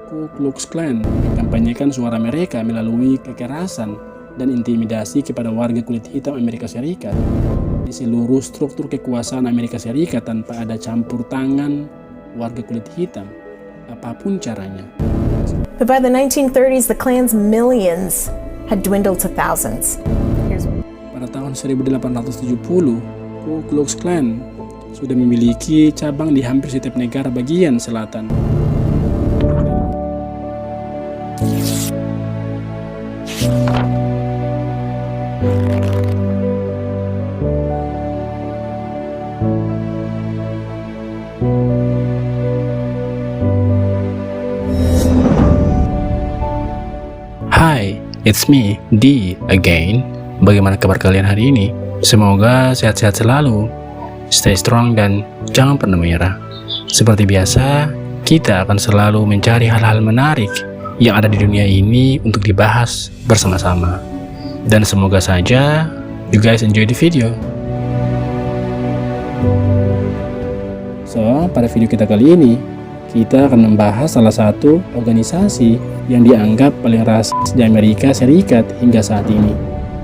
Ku Klux Klan mengkampanyekan suara mereka melalui kekerasan dan intimidasi kepada warga kulit hitam Amerika Serikat di seluruh struktur kekuasaan Amerika Serikat tanpa ada campur tangan warga kulit hitam, apapun caranya. But by the 1930s, the Klan's millions had dwindled to thousands. Pada tahun 1870, Ku Klux Klan sudah memiliki cabang di hampir setiap negara bagian selatan. Hai, it's me, D again. Bagaimana kabar kalian hari ini? Semoga sehat-sehat selalu, stay strong dan jangan pernah menyerah. Seperti biasa, kita akan selalu mencari hal-hal menarik yang ada di dunia ini untuk dibahas bersama-sama. Dan semoga saja you guys enjoy the video. So, pada video kita kali ini, kita akan membahas salah satu organisasi yang dianggap paling rasis di Amerika Serikat hingga saat ini.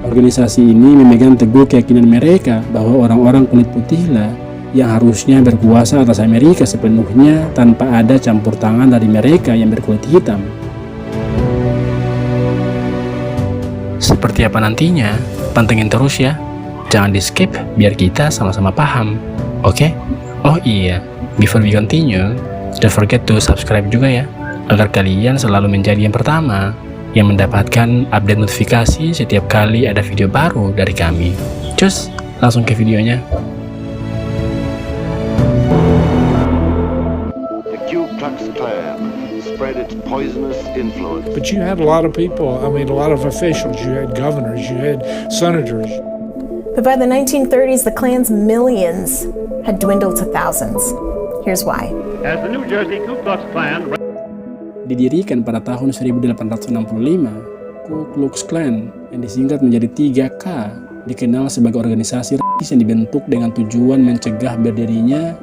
Organisasi ini memegang teguh keyakinan mereka bahwa orang-orang kulit putihlah yang harusnya berkuasa atas Amerika sepenuhnya tanpa ada campur tangan dari mereka yang berkulit hitam. Seperti apa nantinya? Pantengin terus ya. Jangan di skip biar kita sama-sama paham. Oke? Oh iya, before we continue, don't forget to subscribe juga ya, agar kalian selalu menjadi yang pertama yang mendapatkan update notifikasi setiap kali ada video baru dari kami. Cus, langsung ke videonya. The Ku Klux Klan spread its poisonous influence. But you had a lot of people, a lot of officials. You had governors, you had senators. But by the 1930s, the Klan's millions had dwindled to thousands. Here's why. As the New Jersey Ku Klux Klan Didirikan pada tahun 1865, Ku Klux Klan yang disingkat menjadi 3K dikenal sebagai organisasi rasis yang dibentuk dengan tujuan mencegah berdirinya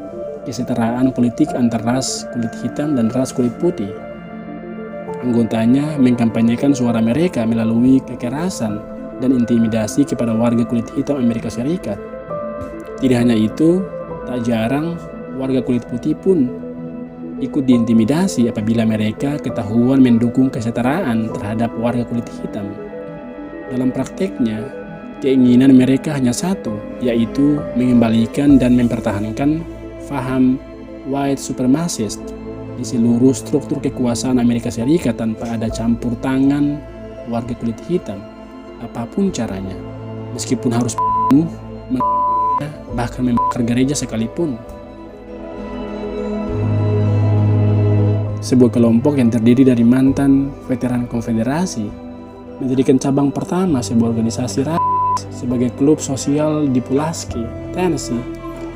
kesetaraan politik antar ras kulit hitam dan ras kulit putih. Anggotanya mengkampanyekan suara mereka melalui kekerasan dan intimidasi kepada warga kulit hitam Amerika Serikat. Tidak hanya itu, tak jarang warga kulit putih pun ikut diintimidasi apabila mereka ketahuan mendukung kesetaraan terhadap warga kulit hitam. Dalam prakteknya, keinginan mereka hanya satu, yaitu mengembalikan dan mempertahankan faham white supremacist di seluruh struktur kekuasaan Amerika Serikat tanpa ada campur tangan warga kulit hitam, apapun caranya, meskipun harus bahkan membakar gereja sekalipun. Sebuah kelompok yang terdiri dari mantan veteran konfederasi mendirikan cabang pertama sebuah organisasi rasis sebagai klub sosial di Pulaski, Tennessee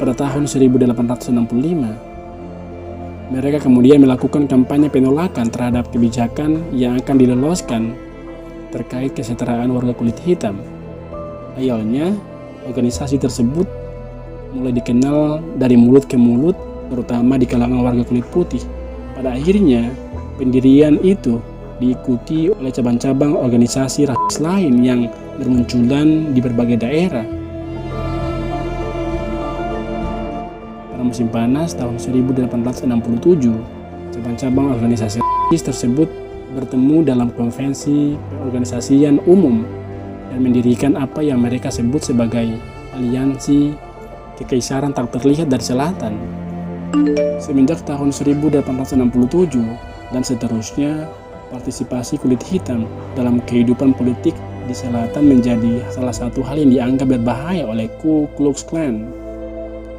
pada tahun 1865. Mereka kemudian melakukan kampanye penolakan terhadap kebijakan yang akan diloloskan terkait kesetaraan warga kulit hitam. Akhirnya, organisasi tersebut mulai dikenal dari mulut ke mulut, terutama di kalangan warga kulit putih. Pada akhirnya, pendirian itu diikuti oleh cabang-cabang organisasi rasis lain yang bermunculan di berbagai daerah. Pada musim panas tahun 1867, cabang-cabang organisasi rasis tersebut bertemu dalam konvensi perorganisasian umum dan mendirikan apa yang mereka sebut sebagai aliansi kekaisaran tak terlihat dari selatan. Semenjak tahun 1867 dan seterusnya, partisipasi kulit hitam dalam kehidupan politik di selatan menjadi salah satu hal yang dianggap berbahaya oleh Ku Klux Klan.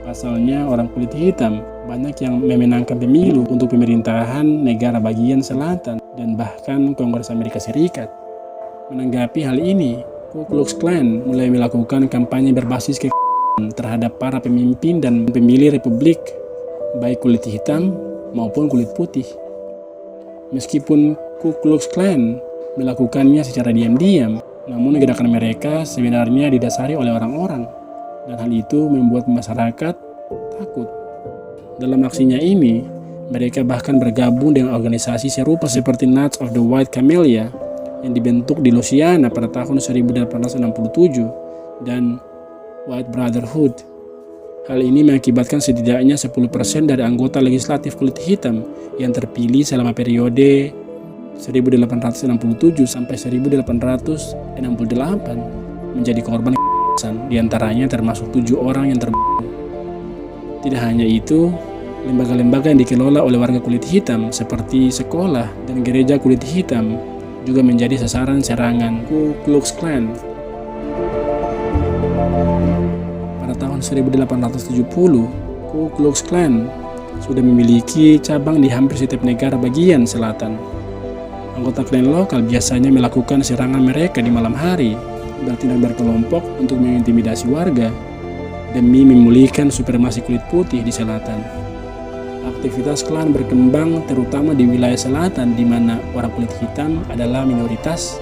Pasalnya, orang kulit hitam banyak yang memenangkan pemilu untuk pemerintahan negara bagian selatan dan bahkan Kongres Amerika Serikat. Menanggapi hal ini, Ku Klux Klan mulai melakukan kampanye berbasis kekerasan terhadap para pemimpin dan pemilih republik, baik kulit hitam maupun kulit putih. Meskipun Ku Klux Klan melakukannya secara diam-diam, namun gerakan mereka sebenarnya didasari oleh orang-orang, dan hal itu membuat masyarakat takut. Dalam aksinya ini, Mereka bahkan bergabung dengan organisasi serupa seperti Knights of the White Camellia yang dibentuk di Louisiana pada tahun 1867 dan White Brotherhood. Hal ini mengakibatkan setidaknya 10% dari anggota legislatif kulit hitam yang terpilih selama periode 1867 sampai 1868 menjadi korban kekerasan, diantaranya termasuk 7 orang yang terbunuh. Tidak hanya itu, lembaga-lembaga yang dikelola oleh warga kulit hitam seperti sekolah dan gereja kulit hitam juga menjadi sasaran serangan Ku Klux Klan. Pada tahun 1870, Ku Klux Klan sudah memiliki cabang di hampir setiap negara bagian selatan. Anggota Klan lokal biasanya melakukan serangan mereka di malam hari, bertindak berkelompok untuk mengintimidasi warga demi memulihkan supremasi kulit putih di selatan. Aktivitas klan berkembang terutama di wilayah selatan di mana orang kulit hitam adalah minoritas.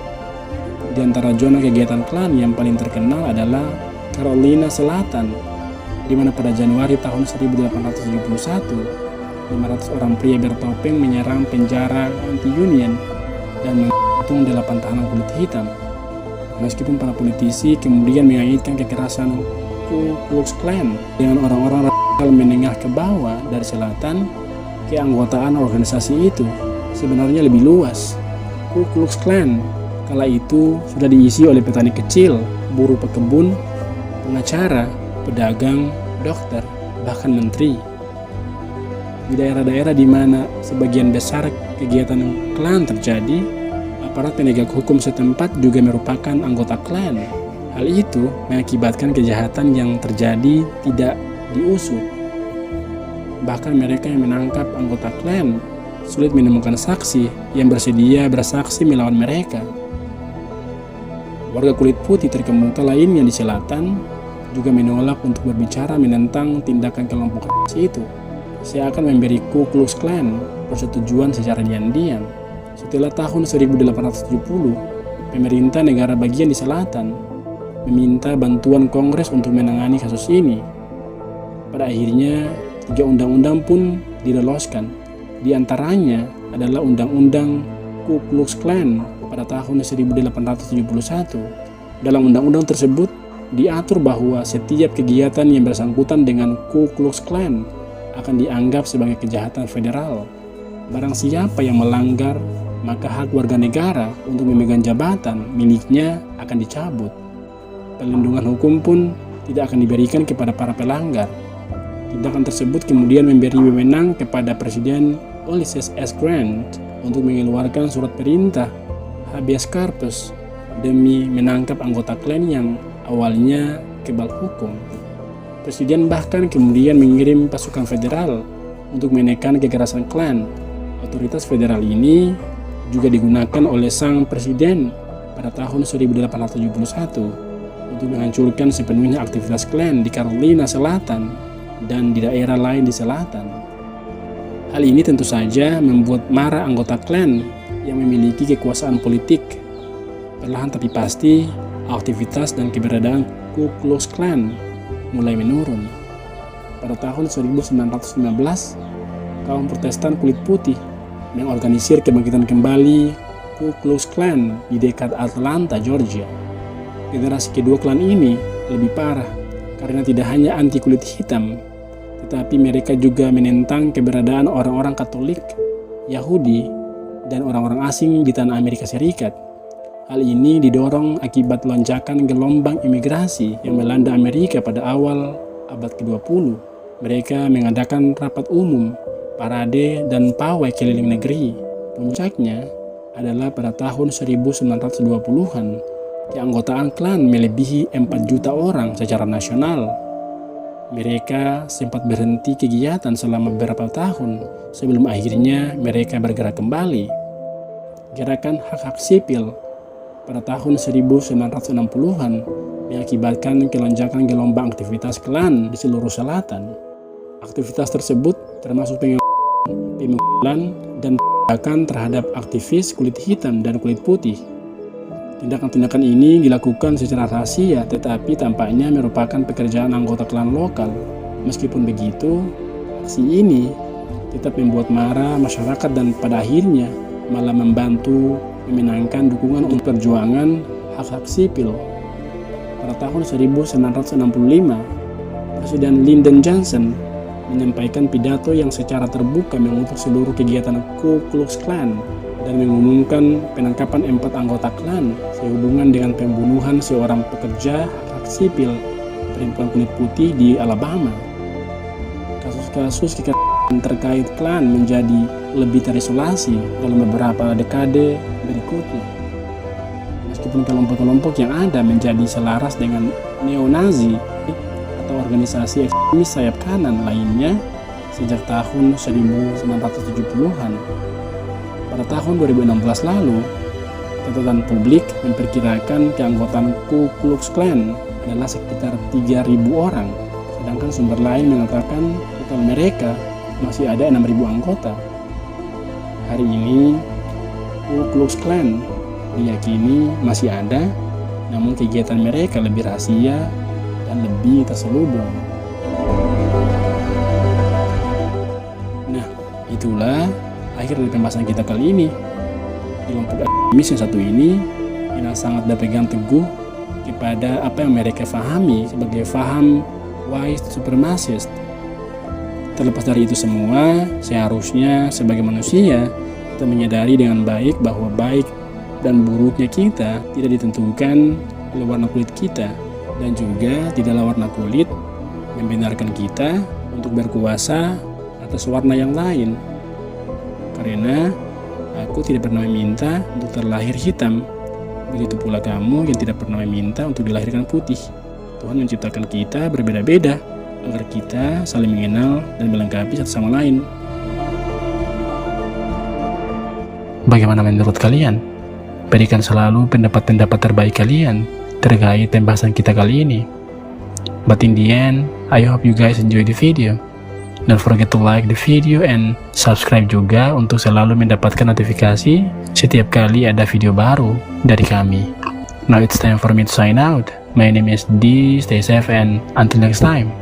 Di antara zona kegiatan klan yang paling terkenal adalah Carolina Selatan, di mana pada Januari tahun 1871, 500 orang pria bertopeng menyerang penjara anti-Union dan menggantung 8 tahanan kulit hitam. Meskipun para politisi kemudian mengaitkan kekerasan Ku Klux Klan dengan orang-orang radikal menengah ke bawah dari selatan, keanggotaan organisasi itu sebenarnya lebih luas. Ku Klux Klan kala itu sudah diisi oleh petani kecil, buruh pekebun, pengacara, pedagang, dokter, bahkan menteri. Di daerah-daerah di mana sebagian besar kegiatan klan terjadi, aparat penegak hukum setempat juga merupakan anggota klan. Hal itu mengakibatkan kejahatan yang terjadi tidak diusut. Bahkan mereka yang menangkap anggota klan sulit menemukan saksi yang bersedia bersaksi melawan mereka. Warga kulit putih terkemuka lainnya di selatan juga menolak untuk berbicara menentang tindakan kelompok itu. Saya akan memberi Ku Klux Klan persetujuan secara diam-diam. Setelah tahun 1870, pemerintah negara bagian di selatan meminta bantuan Kongres untuk menangani kasus ini. Pada akhirnya, 3 undang-undang pun diloloskan. Di antaranya adalah Undang-Undang Ku Klux Klan pada tahun 1871. Dalam undang-undang tersebut, diatur bahwa setiap kegiatan yang bersangkutan dengan Ku Klux Klan akan dianggap sebagai kejahatan federal. Barang siapa yang melanggar, maka hak warga negara untuk memegang jabatan miliknya akan dicabut. Perlindungan hukum pun tidak akan diberikan kepada para pelanggar. Tindakan tersebut kemudian memberi wewenang kepada Presiden Ulysses S. Grant untuk mengeluarkan surat perintah habeas corpus demi menangkap anggota Klan yang awalnya kebal hukum. Presiden bahkan kemudian mengirim pasukan federal untuk menekan kekerasan Klan. Otoritas federal ini juga digunakan oleh sang presiden pada tahun 1871 untuk menghancurkan sepenuhnya aktivitas Klan di Carolina Selatan dan di daerah lain di selatan. Hal ini tentu saja membuat marah anggota Klan yang memiliki kekuasaan politik. Perlahan tapi pasti, aktivitas dan keberadaan Ku Klux Klan mulai menurun. Pada tahun 1915, kaum Protestan kulit putih mengorganisir kebangkitan kembali Ku Klux Klan di dekat Atlanta, Georgia. Generasi kedua klan ini lebih parah karena tidak hanya anti kulit hitam, tetapi mereka juga menentang keberadaan orang-orang Katolik, Yahudi, dan orang-orang asing di tanah Amerika Serikat. Hal ini didorong akibat lonjakan gelombang imigrasi yang melanda Amerika pada awal abad ke-20. Mereka mengadakan rapat umum, parade, dan pawai keliling negeri. Puncaknya adalah pada tahun 1920-an. Keanggotaan klan melebihi 4 juta orang secara nasional. Mereka sempat berhenti kegiatan selama beberapa tahun sebelum akhirnya mereka bergerak kembali. Gerakan hak-hak sipil pada tahun 1960-an mengakibatkan kelonjakan gelombang aktivitas klan di seluruh selatan. Aktivitas tersebut termasuk pemukulan dan tindakan terhadap aktivis kulit hitam dan kulit putih. Tindakan-tindakan ini dilakukan secara rahasia, tetapi tampaknya merupakan pekerjaan anggota klan lokal. Meskipun begitu, aksi ini tetap membuat marah masyarakat dan pada akhirnya malah membantu memenangkan dukungan untuk perjuangan hak-hak sipil. Pada tahun 1965, Presiden Lyndon Johnson menyampaikan pidato yang secara terbuka mengutuk seluruh kegiatan Ku Klux Klan dan mengumumkan penangkapan 4 anggota Klan sehubungan dengan pembunuhan seorang pekerja hak sipil perempuan kulit putih di Alabama. Kasus-kasus kekerasan terkait Klan menjadi lebih terisolasi dalam beberapa dekade berikutnya. Meskipun kelompok-kelompok yang ada menjadi selaras dengan neo-Nazi atau organisasi ekstremis sayap kanan lainnya sejak tahun 1970-an. Pada tahun 2016 lalu, catatan publik memperkirakan keanggotaan Ku Klux Klan adalah sekitar 3.000 orang, sedangkan sumber lain mengatakan total mereka masih ada 6.000 anggota. Hari ini, Ku Klux Klan diyakini masih ada, namun kegiatan mereka lebih rahasia dan lebih terselubung. Nah, itulah akhir dari pembahasan kita kali ini. Kelompok ekstremis yang satu ini yang sangat berpegang teguh kepada apa yang mereka fahami sebagai faham white supremacist. Terlepas dari itu semua, seharusnya sebagai manusia kita menyadari dengan baik bahwa baik dan buruknya kita tidak ditentukan oleh warna kulit kita, dan juga tidaklah warna kulit membenarkan kita untuk berkuasa atas warna yang lain. Karena aku tidak pernah meminta untuk terlahir hitam, begitu pula kamu yang tidak pernah meminta untuk dilahirkan putih. Tuhan menciptakan kita berbeda-beda agar kita saling mengenal dan melengkapi satu sama lain. Bagaimana menurut kalian? Berikan selalu pendapat-pendapat terbaik kalian terkait pembahasan kita kali ini. But in the end, I hope you guys enjoy the video. Don't forget to like the video and subscribe juga untuk selalu mendapatkan notifikasi setiap kali ada video baru dari kami. Now it's time for me to sign out. My name is D. Stay safe and until next time.